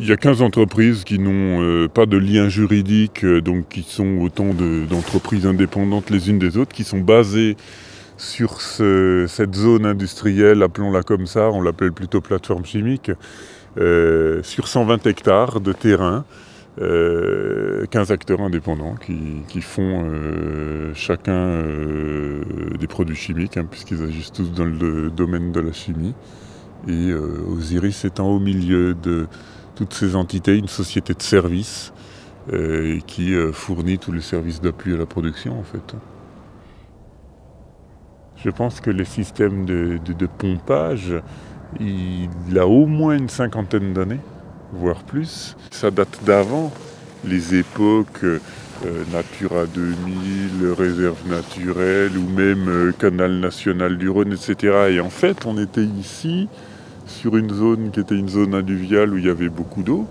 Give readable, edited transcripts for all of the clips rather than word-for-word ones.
Il y a 15 entreprises qui n'ont pas de lien juridique, donc qui sont autant d'entreprises indépendantes les unes des autres, qui sont basées sur cette zone industrielle, appelons-la comme ça, on l'appelle plutôt plateforme chimique, sur 120 hectares de terrain, 15 acteurs indépendants qui font chacun des produits chimiques, puisqu'ils agissent tous dans le domaine de la chimie. Et Osiris étant au milieu de toutes ces entités, une société de services qui fournit tous les services d'appui à la production en fait. Je pense que les systèmes de pompage, il a au moins une cinquantaine d'années, voire plus. Ça date d'avant les époques Natura 2000, réserve naturelle ou même canal national du Rhône, etc. Et en fait, on était ici sur une zone qui était une zone alluviale où il y avait beaucoup d'eau,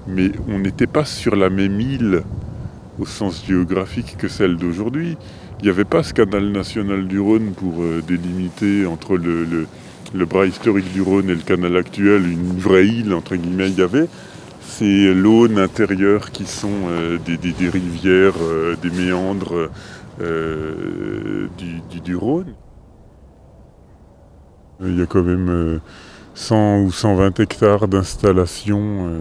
mais on n'était pas sur la même île au sens géographique que celle d'aujourd'hui. Il n'y avait pas ce canal national du Rhône pour délimiter entre le bras historique du Rhône et le canal actuel une vraie île, entre guillemets. Il y avait ces l'Aune intérieures qui sont des rivières, des méandres du Rhône. Il y a quand même 100 ou 120 hectares d'installations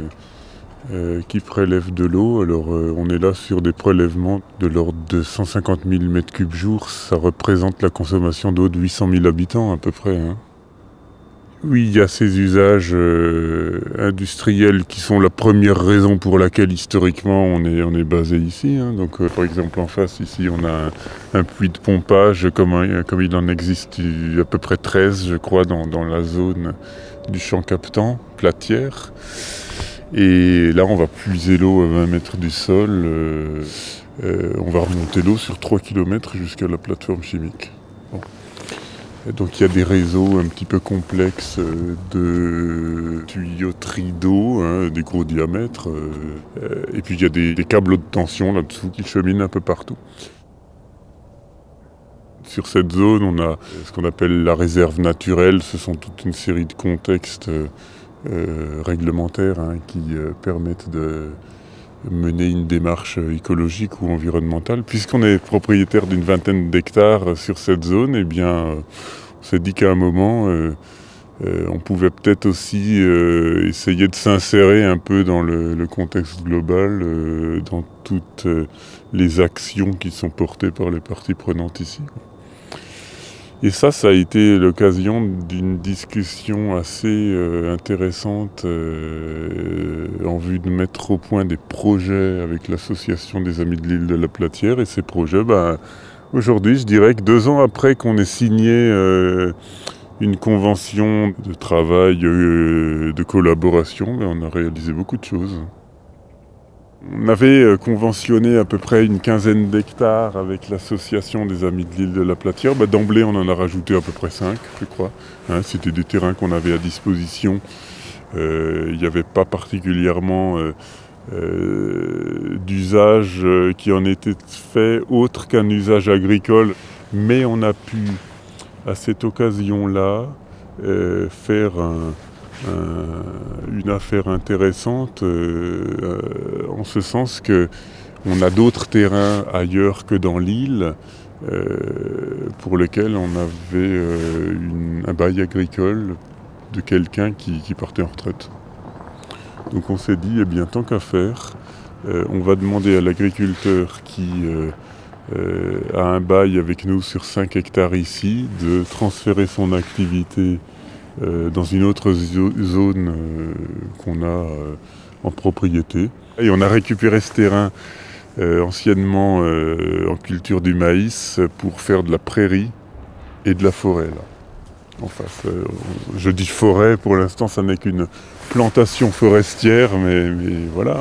qui prélèvent de l'eau. Alors on est là sur des prélèvements de l'ordre de 150 000 m3 jour. Ça représente la consommation d'eau de 800 000 habitants à peu près. Oui, il y a ces usages industriels qui sont la première raison pour laquelle historiquement on est basé ici. Donc par exemple en face ici on a un puits de pompage comme il en existe à peu près 13 je crois dans la zone du champ captant, Platière. Et là on va puiser l'eau à 20 mètres du sol, on va remonter l'eau sur 3 km jusqu'à la plateforme chimique. Bon. Donc il y a des réseaux un petit peu complexes de tuyauterie d'eau, des gros diamètres, et puis il y a des câbles haute tension là-dessous qui cheminent un peu partout. Sur cette zone, on a ce qu'on appelle la réserve naturelle. Ce sont toute une série de contextes réglementaires qui permettent de mener une démarche écologique ou environnementale. Puisqu'on est propriétaire d'une vingtaine d'hectares sur cette zone, eh bien, on s'est dit qu'à un moment, on pouvait peut-être aussi essayer de s'insérer un peu dans le contexte global, dans toutes les actions qui sont portées par les parties prenantes ici. Et ça a été l'occasion d'une discussion assez intéressante en vue de mettre au point des projets avec l'association des Amis de l'île de la Platière. Et ces projets, aujourd'hui, je dirais que 2 ans après qu'on ait signé une convention de travail, de collaboration, on a réalisé beaucoup de choses. On avait conventionné à peu près une quinzaine d'hectares avec l'association des Amis de l'île de la Platière. D'emblée, on en a rajouté à peu près 5, je crois. C'était des terrains qu'on avait à disposition. Il n'y avait pas particulièrement d'usage qui en était fait autre qu'un usage agricole. Mais on a pu, à cette occasion-là, faire une affaire intéressante en ce sens que on a d'autres terrains ailleurs que dans l'île pour lesquels on avait un bail agricole de quelqu'un qui partait en retraite. Donc on s'est dit, eh bien tant qu'à faire, on va demander à l'agriculteur qui a un bail avec nous sur 5 hectares ici de transférer son activité dans une autre zone qu'on a en propriété. Et on a récupéré ce terrain anciennement en culture du maïs pour faire de la prairie et de la forêt. Là. En face, je dis forêt, pour l'instant ça n'est qu'une plantation forestière, mais voilà.